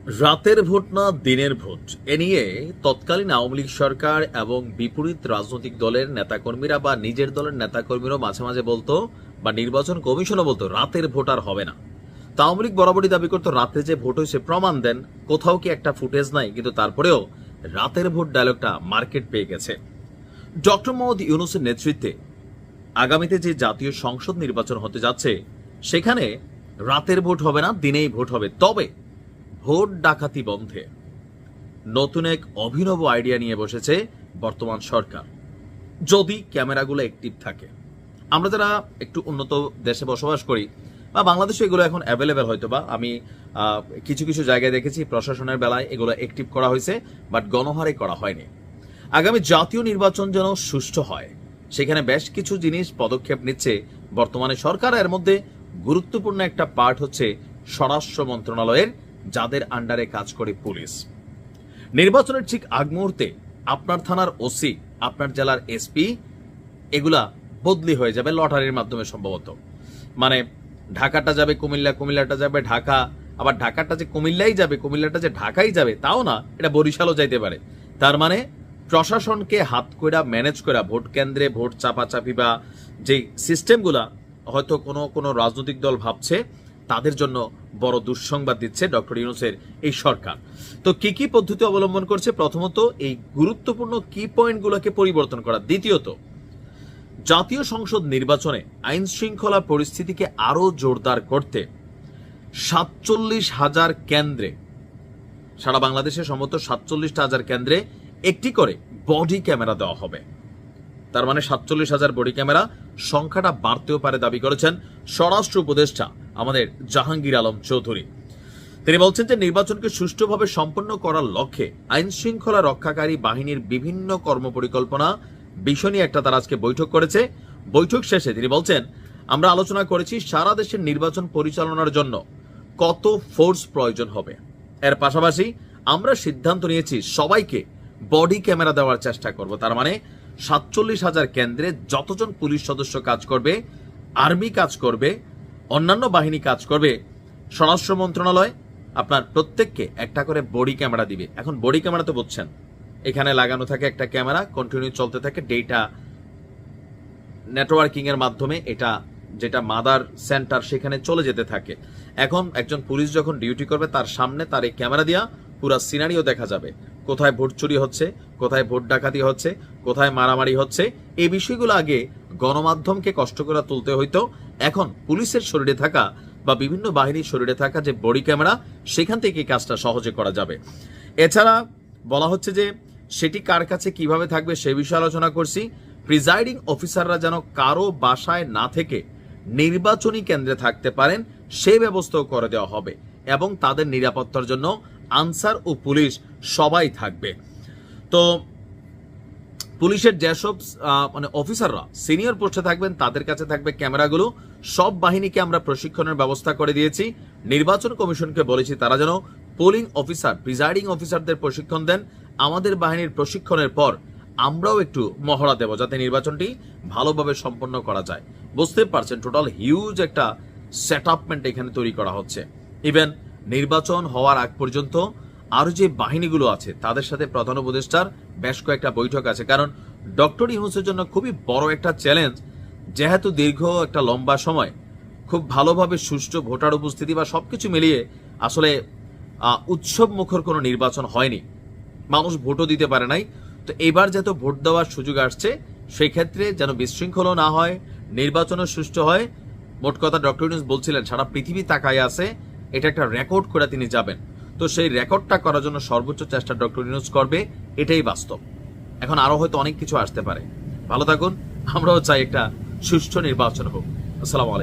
রাতের ভোট না দিনের ভোট এ নিয়ে তৎকালীন আওয়ামী লীগ সরকার এবং বিপরীত রাজনৈতিক দলের নেতাকর্মীরা বা নিজের দলের নেতাকর্মীরাও মাঝে মাঝে বলতো বা নির্বাচন কমিশনও বলতো রাতের ভোট আর হবে না। তা আওয়ামী লীগ বরাবরই দাবি করতো রাতে যে ভোট হয়েছে প্রমাণ দেন, কোথাও কি একটা ফুটেজ নাই, কিন্তু তারপরেও রাতের ভোট ডায়লগটা মার্কেট পেয়ে গেছে। ডক্টর মোহাম্মদ ইউনূসের নেতৃত্বে আগামীতে যে জাতীয় সংসদ নির্বাচন হতে যাচ্ছে সেখানে রাতের ভোট হবে না, দিনেই ভোট হবে। তবে ভোট ডাকাতি বন্ধে নতুন এক অভিনব আইডিয়া নিয়ে বসেছে বর্তমান সরকার। যদি ক্যামেরাগুলো অ্যাক্টিভ থাকে, আমরা যারা একটু উন্নত দেশে বসবাস করি বা বাংলাদেশে এগুলো এখন অ্যাভেলেবেল হয়তো বা আমি কিছু কিছু জায়গায় দেখেছি প্রশাসনের বেলায় এগুলো অ্যাক্টিভ করা হয়েছে, বাট গণহারে করা হয়নি। আগামী জাতীয় নির্বাচন যেন সুষ্ঠু হয় সেখানে বেশ কিছু জিনিস পদক্ষেপ নিচ্ছে বর্তমানে সরকার। এর মধ্যে গুরুত্বপূর্ণ একটা পার্ট হচ্ছে স্বরাষ্ট্র মন্ত্রণালয়ের, যাদের আন্ডারে কাজ করে পুলিশ। নির্বাচনের ঠিক আগ মুহূর্তে আপনার থানার ওসি, আপনার জেলার এসপি এগুলা বদলি হয়ে যাবে লটারির মাধ্যমে সম্ভবত। মানে ঢাকাটা যাবে কুমিল্লা, কুমিল্লাটা যাবে ঢাকা, আবার ঢাকাটা যে কুমিল্লাই যাবে, কুমিল্লাটা যে ঢাকাই যাবে তাও না, এটা বরিশালও যাইতে পারে। তার মানে প্রশাসনকে হাত কইরা ম্যানেজ করা ভোট কেন্দ্রে ভোট চাপাচাপি বা যে সিস্টেমগুলা হয়তো কোনো কোনো রাজনৈতিক দল ভাবছে তাদের জন্য বড় দুঃসংবাদ দিচ্ছে ডক্টর ইউনূসের এই সরকার। তো কি কি পদ্ধতি অবলম্বন করছে? প্রথমত এই গুরুত্বপূর্ণ কি পয়েন্টগুলোকে পরিবর্তন করা। দ্বিতীয়ত জাতীয় সংসদ নির্বাচনে আইন শৃঙ্খলা পরিস্থিতিকে আরো জোরদার করতে 47,000 কেন্দ্রে, সারা বাংলাদেশে সম্ভবত 47,000 কেন্দ্রে একটি করে বডি ক্যামেরা দেওয়া হবে। তার মানে 47,000 বডি ক্যামেরা, সংখ্যাটা বাড়তেও পারে দাবি করেছেন স্বরাষ্ট্র উপদেষ্টা আমাদের জাহাঙ্গীর আলম চৌধুরী। তিনি বলছেন যে নির্বাচনকে সুষ্ঠুভাবে সম্পন্ন করার লক্ষ্যে আইন শৃঙ্খলা রক্ষাকারী বাহিনীর বিভিন্ন কর্মপরিকল্পনা বিষয় নিয়ে একটা তারা আজকে বৈঠক করেছে। বৈঠক শেষে তিনি বলছেন, আমরা আলোচনা করেছি সারা দেশের নির্বাচন পরিচালনার জন্য কত ফোর্স প্রয়োজন হবে। এর পাশাপাশি আমরা সিদ্ধান্ত নিয়েছি সবাইকে বডি ক্যামেরা দেওয়ার চেষ্টা করব। তার মানে 47,000 কেন্দ্রে যতজন পুলিশ সদস্য কাজ করবে, আর্মি কাজ করবে, অন্যান্য বাহিনী কাজ করবে, স্বরাষ্ট্র মন্ত্রণালয় আপনার প্রত্যেককে একটা করে বডি ক্যামেরা দিবে। এখন বডি ক্যামেরা তো বুঝছেন, এখানে লাগানো থাকে একটা ক্যামেরা, কন্টিনিউ চলতে থাকে, ডেটা নেটওয়ার্কিং এর মাধ্যমে এটা যেটা মাদার সেন্টার সেখানে চলে যেতে থাকে। এখন একজন পুলিশ যখন ডিউটি করবে তার সামনে তার এই ক্যামেরা দিয়া পুরো সিনারিও দেখা যাবে, কোথায় ভোট চুরি হচ্ছে, কোথায় ভোট ডাকাতি হচ্ছে, কোথায় মারামারি হচ্ছে। এই বিষয়গুলো আগে গণমাধ্যমকে কষ্ট করে তুলতে হইতো, এখন পুলিশের শরীরে থাকা বা বিভিন্ন বাহিনীর শরীরে থাকা যে বডি ক্যামেরা, সেখান থেকে কাজটা সহজে করা যাবে। এছাড়া বলা হচ্ছে যে সেটি কার কাছে কিভাবে থাকবে সে বিষয়ে আলোচনা করছি। প্রিজাইডিং অফিসাররা যেন কারো বাসায় না থেকে নির্বাচনী কেন্দ্রে থাকতে পারেন সেই ব্যবস্থাও করে দেওয়া হবে, এবং তাদের নিরাপত্তার জন্য আনসার ও পুলিশ সবাই থাকবে। তো পুলিশের যেসব মানে অফিসাররা সিনিয়র পোস্টে থাকবেন তাদের কাছে থাকবে ক্যামেরাগুলো। সব বাহিনীকে আমরা প্রশিক্ষণের ব্যবস্থা করে দিয়েছি। নির্বাচন কমিশনকে বলেছি তারা যেন পোলিং অফিসার, প্রিজাইডিং অফিসারদের প্রশিক্ষণ দেন। আমাদের বাহিনীর প্রশিক্ষণের পর আমরাও একটু মহড়া দেব যাতে নির্বাচনটি ভালোভাবে সম্পন্ন করা যায়। বুঝতে পারছেন টোটাল হিউজ একটা সেটআপমেন্ট এখানে তৈরি করা হচ্ছে। ইভেন নির্বাচন হওয়ার আগ পর্যন্ত আরো যে বাহিনীগুলো আছে তাদের সাথে প্রধান উপদেষ্টার বেশ কয়েকটা বৈঠক আছে, কারণ ডক্টর ইউনূসের জন্য খুবই বড় একটা চ্যালেঞ্জ, যেহেতু দীর্ঘ একটা লম্বা সময় খুব ভালোভাবে সুষ্ঠু ভোটার উপস্থিতি বা সবকিছু মিলিয়ে আসলে উৎসব মুখর কোনো নির্বাচন হয়নি, মানুষ ভোটও দিতে পারে নাই। তো এবার যেহেতু ভোট দেওয়ার সুযোগ আসছে, সেই ক্ষেত্রে যেন বিশৃঙ্খলও না হয়, নির্বাচনও সুষ্ঠু হয়। মোট কথা ডক্টর ইউনূস বলছিলেন সারা পৃথিবী তাকায় আছে, এটা একটা রেকর্ড করে তিনি যাবেন। তো সেই রেকর্ডটা করার জন্য সর্বোচ্চ চেষ্টা ডক্টর ইউনূস করবে, এটাই বাস্তব। এখন আরো হয়তো অনেক কিছু আসতে পারে। ভালো থাকুন, আমরাও চাই একটা সুষ্ঠু নির্বাচন হোক। আসসালামু আলাইকুম।